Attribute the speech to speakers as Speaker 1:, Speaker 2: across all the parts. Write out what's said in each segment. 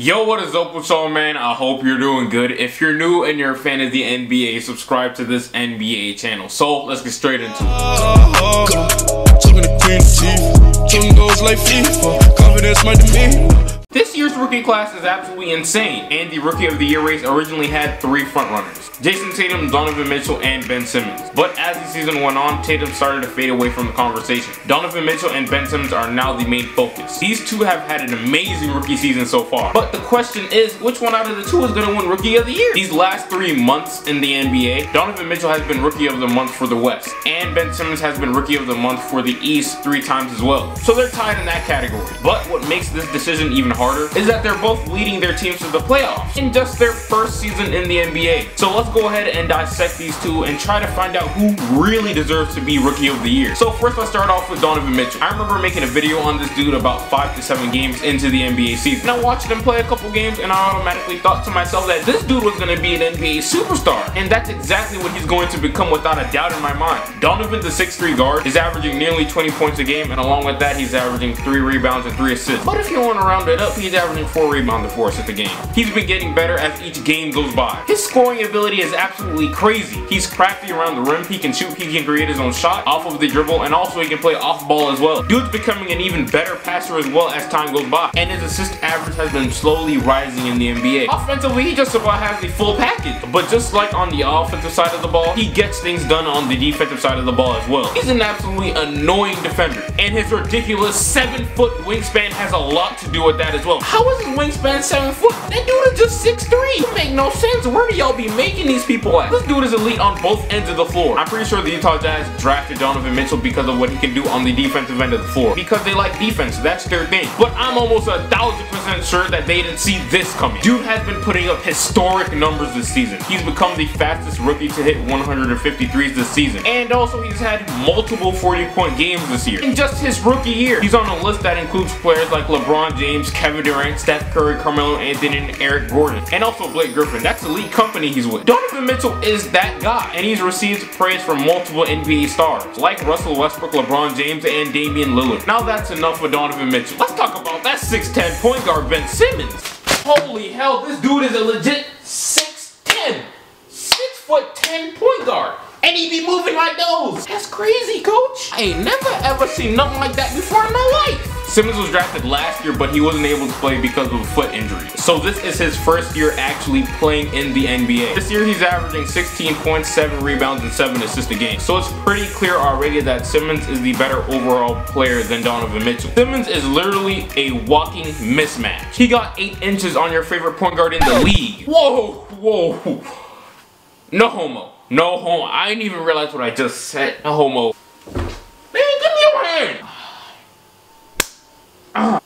Speaker 1: Yo, what is up with y'all, man? I hope you're doing good. If you're new and you're a fan of the NBA, subscribe to this NBA channel. So let's get straight into it. This year's rookie class is absolutely insane, and the Rookie of the Year race originally had 3 frontrunners: Jason Tatum, Donovan Mitchell, and Ben Simmons. But as the season went on, Tatum started to fade away from the conversation. Donovan Mitchell and Ben Simmons are now the main focus. These two have had an amazing rookie season so far. But the question is, which one out of the two is going to win Rookie of the Year? These last 3 months in the NBA, Donovan Mitchell has been Rookie of the Month for the West, and Ben Simmons has been Rookie of the Month for the East 3 times as well. So they're tied in that category. But what makes this decision even harder is that they're both leading their teams to the playoffs in just their first season in the NBA. So let's go ahead and dissect these two and try to find out who really deserves to be Rookie of the Year. So first, let's start off with Donovan Mitchell. I remember making a video on this dude about 5 to 7 games into the NBA season. And I watched him play a couple games and I automatically thought to myself that this dude was going to be an NBA superstar. And that's exactly what he's going to become without a doubt in my mind. Donovan, the 6'3" guard, is averaging nearly 20 points a game, and along with that, he's averaging 3 rebounds and 3 assists. But if you want to round it up, he's averaging 4 rebounds and 4 assists a game. He's been getting better as each game goes by. His scoring ability is absolutely crazy. He's crafty around the rim, he can shoot, he can create his own shot off of the dribble, and also he can play off ball as well. Dude's becoming an even better passer as well as time goes by, and his assist average has been slowly rising in the NBA. Offensively, he just about has the full package, but just like on the offensive side of the ball, he gets things done on the defensive side of the ball as well. He's an absolutely annoying defender, and his ridiculous 7-foot wingspan has a lot to do with that as well. How is his wingspan 7 foot? That dude is just 6'3". It make no sense. Where do y'all be making these people at? This dude is elite on both ends of the floor. I'm pretty sure the Utah Jazz drafted Donovan Mitchell because of what he can do on the defensive end of the floor. Because they like defense, that's their thing. But I'm almost 1000% sure that they didn't see this coming. Dude has been putting up historic numbers this season. He's become the fastest rookie to hit 153s this season. And also he's had multiple 40-point games this year. In just his rookie year, he's on a list that includes players like LeBron James, Kevin Durant, Steph Curry, Carmelo Anthony, and Eric Gordon. And also Blake Griffin. That's elite company he's with. Donovan Mitchell is that guy, and he's received praise from multiple NBA stars like Russell Westbrook, LeBron James, and Damian Lillard. Now that's enough for Donovan Mitchell. Let's talk about that 6'10" point guard Ben Simmons. Holy hell, this dude is a legit 6'10", 6'10" point guard. And he be moving like those. That's crazy, coach. I ain't never ever seen nothing like that before in my life. Simmons was drafted last year, but he wasn't able to play because of a foot injury. So this is his first year actually playing in the NBA. This year he's averaging 16 points, 7 rebounds, and 7 assists a game. So it's pretty clear already that Simmons is the better overall player than Donovan Mitchell. Simmons is literally a walking mismatch. He got 8 inches on your favorite point guard in the league. Whoa, whoa. No homo. No homo. I didn't even realize what I just said. No homo. Man, give me your hand.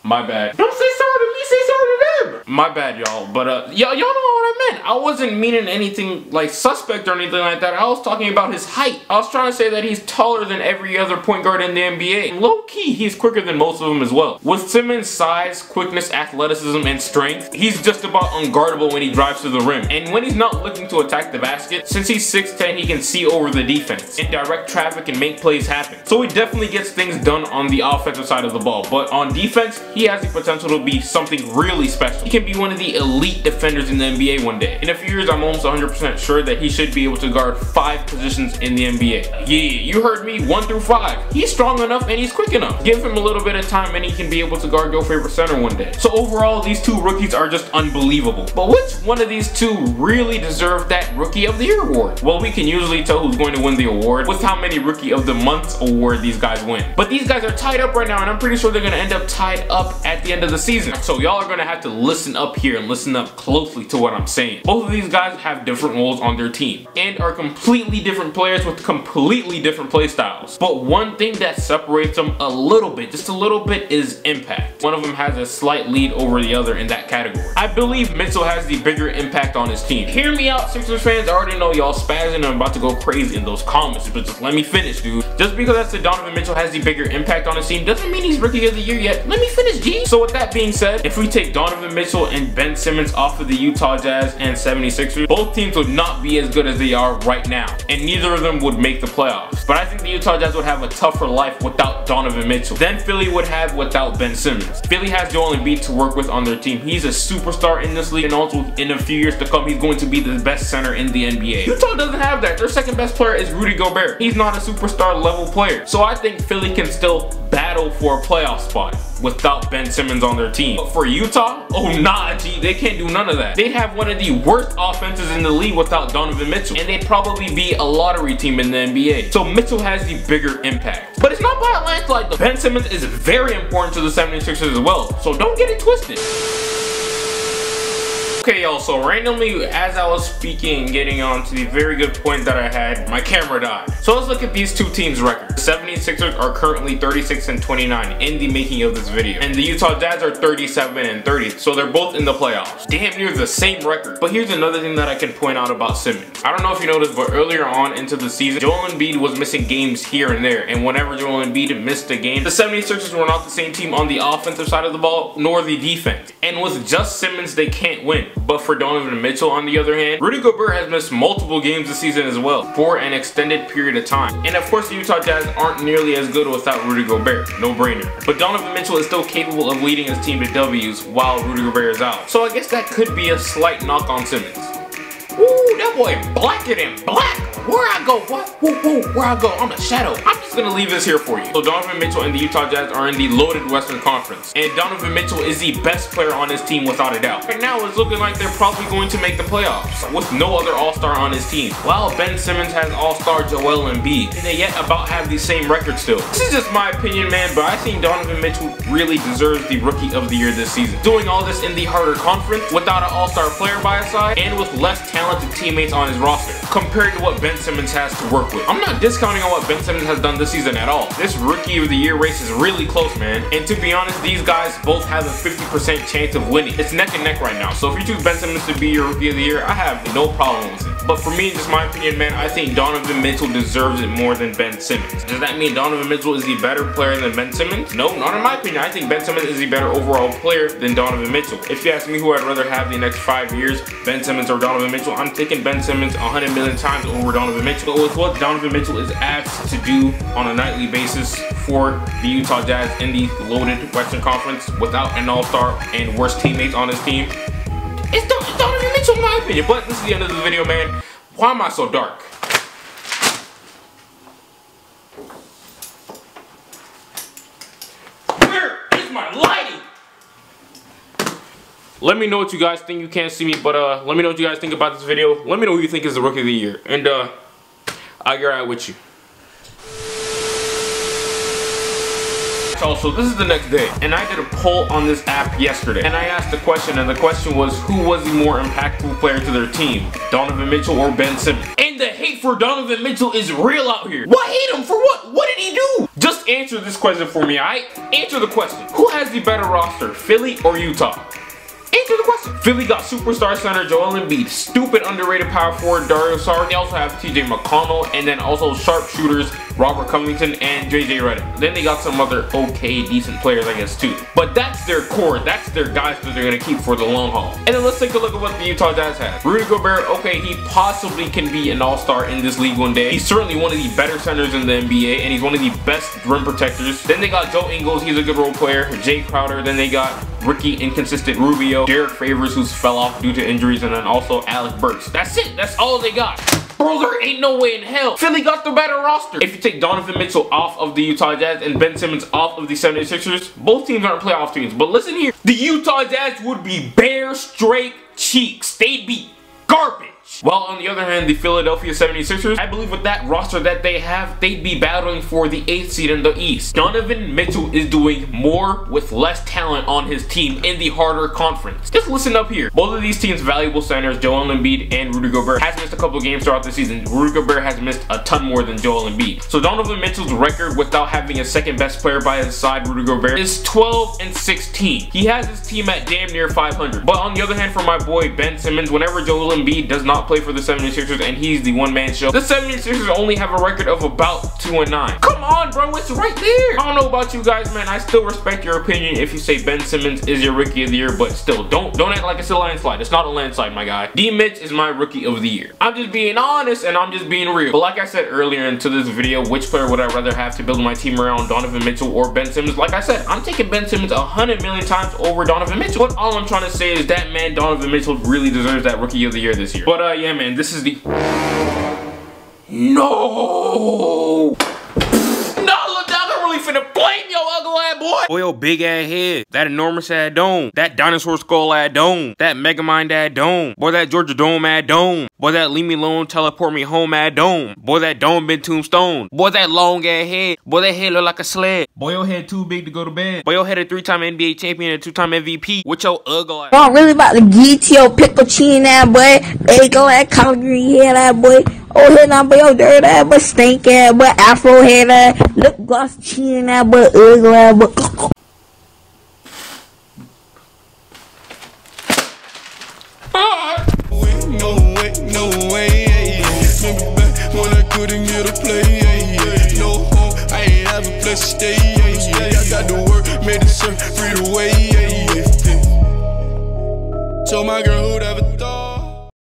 Speaker 1: My bad. Don't say sorry to me, say sorry to them. My bad, y'all. But y'all know what I meant. I wasn't meaning anything like suspect or anything like that. I was talking about his height. I was trying to say that he's taller than every other point guard in the NBA. Low key, he's quicker than most of them as well. With Simmons' size, quickness, athleticism, and strength, he's just about unguardable when he drives to the rim. And when he's not looking to attack the basket, since he's 6'10", he can see over the defense and direct traffic and make plays happen. So he definitely gets things done on the offensive side of the ball. But on defense, he has the potential to be something really special. He can be one of the elite defenders in the NBA one day. In a few years, I'm almost 100% sure that he should be able to guard 5 positions in the NBA. Yeah, you heard me, 1 through 5. He's strong enough and he's quick enough. Give him a little bit of time and he can be able to guard your favorite center one day. So overall, these two rookies are just unbelievable. But which one of these two really deserve that Rookie of the Year award? Well, we can usually tell who's going to win the award with how many Rookie of the Month award these guys win. But these guys are tied up right now, and I'm pretty sure they're going to end up tied up at the end of the season. So y'all are going to have to listen up here and listen up closely to what I'm saying. Both of these guys have different roles on their team and are completely different players with completely different play styles. But one thing that separates them a little bit, just a little bit, is impact. One of them has a slight lead over the other in that category. I believe Mitchell has the bigger impact on his team. Hear me out, Sixers fans. I already know y'all spazzing and I'm about to go crazy in those comments, but just let me finish, dude. Just because I said Donovan Mitchell has the bigger impact on his team doesn't mean he's Rookie of the Year yet. Let me finish, G. So with that being said, if we take Donovan Mitchell Mitchell and Ben Simmons off of the Utah Jazz and 76ers, both teams would not be as good as they are right now, and neither of them would make the playoffs. But I think the Utah Jazz would have a tougher life without Donovan Mitchell than Philly would have without Ben Simmons. Philly has Joel Embiid to work with on their team. He's a superstar in this league, and also in a few years to come, he's going to be the best center in the NBA. Utah doesn't have that. Their second best player is Rudy Gobert. He's not a superstar level player. So I think Philly can still battle for a playoff spot without Ben Simmons on their team. But for Utah, oh nah, G, they can't do none of that. They'd have one of the worst offenses in the league without Donovan Mitchell, and they'd probably be a lottery team in the NBA. So Mitchell has the bigger impact. But it's not by a landslide though. Ben Simmons is very important to the 76ers as well, so don't get it twisted. Okay, y'all, so randomly, as I was speaking, getting on to the very good point that I had, my camera died. So let's look at these two teams' records. The 76ers are currently 36-29 in the making of this video, and the Utah Jazz are 37-30, so they're both in the playoffs. Damn near the same record. But here's another thing that I can point out about Simmons. I don't know if you noticed, but earlier on into the season, Joel Embiid was missing games here and there, and whenever Joel Embiid missed a game, the 76ers were not the same team on the offensive side of the ball, nor the defense. And with just Simmons, they can't win. But for Donovan Mitchell, on the other hand, Rudy Gobert has missed multiple games this season as well for an extended period of time. And of course, the Utah Jazz aren't nearly as good without Rudy Gobert, no brainer. But Donovan Mitchell is still capable of leading his team to W's while Rudy Gobert is out. So I guess that could be a slight knock on Simmons. Ooh, that boy blacker than black. Where I go, what? Where I go? I'm a shadow. I'm just gonna leave this here for you. So Donovan Mitchell and the Utah Jazz are in the loaded Western Conference, and Donovan Mitchell is the best player on his team without a doubt. Right now, it's looking like they're probably going to make the playoffs with no other All-Star on his team. While Ben Simmons has All-Star Joel Embiid, and they yet about have the same record still. This is just my opinion, man, but I think Donovan Mitchell really deserves the Rookie of the Year this season. Doing all this in the harder conference without an All-Star player by his side and with less talented teammates on his roster compared to what Ben Simmons has to work with. I'm not discounting on what Ben Simmons has done this season at all. This Rookie of the Year race is really close, man. And to be honest, these guys both have a 50% chance of winning. It's neck and neck right now. So if you choose Ben Simmons to be your Rookie of the Year, I have no problem with it. But for me, just my opinion, man, I think Donovan Mitchell deserves it more than Ben Simmons. Does that mean Donovan Mitchell is the better player than Ben Simmons? No, not in my opinion. I think Ben Simmons is the better overall player than Donovan Mitchell. If you ask me who I'd rather have the next 5 years, Ben Simmons or Donovan Mitchell, I'm taking Ben Simmons 100 million times over Donovan Mitchell. But with what Donovan Mitchell is asked to do on a nightly basis for the Utah Jazz in the loaded Western Conference without an All-Star and worst teammates on his team, it's Donovan Mitchell in my opinion. But this is the end of the video, man. Why am I so dark? Where is my lighting? Let me know what you guys think. You can't see me, but let me know what you guys think about this video. Let me know who you think is the Rookie of the Year, and I'll get right with you. Also, this is the next day, and I did a poll on this app yesterday, and I asked a question, and the question was, who was the more impactful player to their team, Donovan Mitchell or Ben Simmons? And the hate for Donovan Mitchell is real out here. Why hate him for what? What did he do? Just answer this question for me, alright? Answer the question. Who has the better roster, Philly or Utah? Answer the question. Philly got superstar center Joel Embiid, stupid underrated power forward Dario Saric. They also have TJ McConnell, and then also sharpshooters Robert Covington and JJ Redick. Then they got some other okay, decent players, I guess, too. But that's their core. That's their guys that they're going to keep for the long haul. And then let's take a look at what the Utah Jazz has. Rudy Gobert, okay, he possibly can be an all-star in this league one day. He's certainly one of the better centers in the NBA, and he's one of the best rim protectors. Then they got Joe Ingles. He's a good role player. Jay Crowder. Then they got rookie inconsistent Rubio, Derek Favors, who's fell off due to injuries, and then also Alec Burks. That's it. That's all they got. Bro, there ain't no way in hell Philly got the better roster. If you take Donovan Mitchell off of the Utah Jazz and Ben Simmons off of the 76ers, both teams aren't playoff teams. But listen here, the Utah Jazz would be bare straight cheeks. They'd be garbage. While on the other hand, the Philadelphia 76ers, I believe with that roster that they have, they'd be battling for the 8th seed in the East. Donovan Mitchell is doing more with less talent on his team in the harder conference. Just listen up here. Both of these teams' valuable centers, Joel Embiid and Rudy Gobert, has missed a couple games throughout the season. Rudy Gobert has missed a ton more than Joel Embiid. So Donovan Mitchell's record without having a second best player by his side, Rudy Gobert, is 12-16. He has his team at damn near 500. But on the other hand, for my boy Ben Simmons, whenever Joel Embiid does not not play for the 76ers and he's the one-man show. The 76ers only have a record of about 2-9. Come on, bro, it's right there. I don't know about you guys, man. I still respect your opinion if you say Ben Simmons is your rookie of the year, but still, don't act like it's a landslide. It's not a landslide, my guy. D-Mitch is my rookie of the year. I'm just being honest and I'm just being real. But like I said earlier into this video, which player would I rather have to build my team around, Donovan Mitchell or Ben Simmons? Like I said, I'm taking Ben Simmons 100 million times over Donovan Mitchell. But all I'm trying to say is that man, Donovan Mitchell really deserves that rookie of the year this year. But yeah, man, this is the... No! Finna blame your ugly ass boy. Boy, your big ass head, that enormous ass dome, that dinosaur skull ass dome, that Megamind ass dome, boy, that Georgia Dome ass dome, boy, that leave me alone, teleport me home ass dome, boy, that dome been tombstone, boy, that long ass head, boy, that head look like a sled, boy, your head too big to go to bed, boy, your head a 3-time NBA champion and 2-time MVP with your ugly ass.
Speaker 2: Bro, I'm really about to get your pickle chin ass boy. There you go, that collard green head ass boy. Oh, head now, boy, your dirt ass boy, stink ass boy, afro head ass, lip gloss chin ass boy, ugly ass boy.
Speaker 3: No way, remember back when I couldn't get a play, no home, I ain't have a place to stay, I got to work, made it free the way, told my girl who'd ever